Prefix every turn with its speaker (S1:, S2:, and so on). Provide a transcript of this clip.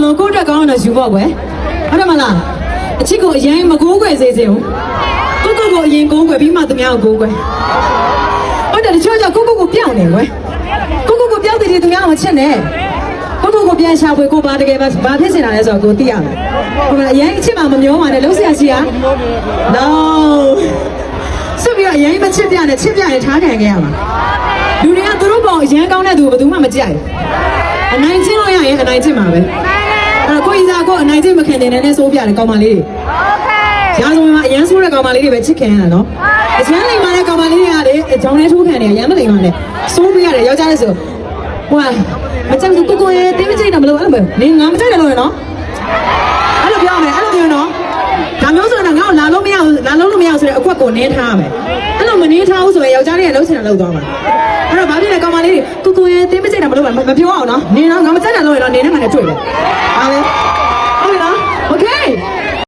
S1: လုံးကိုတက်ကောင်းတော့ယူပေါ့ကွယ်ဟုတ်တယ်မလားအချစ်ကိုအရင်မကိုးကွယ်စေစေဦးကိုအရင်ကိုးကွယ်ပြီးမှသူများကိုကိုးကွယ်ဟုတ်တယ်တချို့ကြောင့်ကိုပြောင်းနေကွယ်ကိုပြောင်းတယ်သူများမချစ်နဲ့ကိုပြန်ရှာဖွေကိုပါတကယ်ဘာဖြစ်နေတာလဲဆိုတော့ကိုသိရမယ်ဟိုမှာအရင်အချစ်မှမမျောပါနဲ့လုံးဆရာရှိရ no ဆိုပြီးအရင်မချစ်ပြနဲ့ချစ်ပြရင်ထားခံခဲ့ရမှာလူတွေကသူတို့ပေါ်အရင်ကောင်းတဲ့သူကိုဘယ်သူမှမကြိုက်ဘူးအနိုင်ချင်းလို့ရရင်အနိုင်ချင်းမှာပဲအဲ့ကိုကြီးစားကိုအနိုင်ချင်းမခင်တဲ့နဲ့စိုးပြတယ်ကောင်မလေးတွေရာဇဝင်မှာအရင်ဆိုးတဲ့ကောင်မလေးတွေပဲချစ်ခင်ရတာနော်အချမ်းလိမ်မာတဲ့ကောင်မလေးတွေကလေကြောင်းထဲထိုးခံတယ်ရမ်းမလိမ်မာနဲ့စိုးပြရတယ်ယောက်ျားလေးဆိုဟိုမကြိုက်ဘူးကိုရဲ့တင်းမကြိုက်တော့မလို့အဲ့လိုပဲနေငါမကြိုက်တယ်လို့ရနော်အဲ့လိုပြောမယ်အဲ့လိုပြောနော်ဒါမျိုးဆိုတော့ငါ့ကိုလာလို့မရဆိုတဲ့အကွက်ကိုနင်းထားရမယ်အဲ့လိုမနင်းထားဘူးဆိုရင်ယောက်ျားလေးကလှုပ်ချင်တာလှုပ်သွားမှာအဲ့တော့ဘာဖြစ်လဲကောင်မလေးတွေကိုရဲ့တင်းမကြိုက်တာမလို့မပြောအောင်နော်နေတော့ငါမကြိုက်တယ်လို့ရနော်နေနဲ့မှလည်းတွေ့တယ်ဟာလေ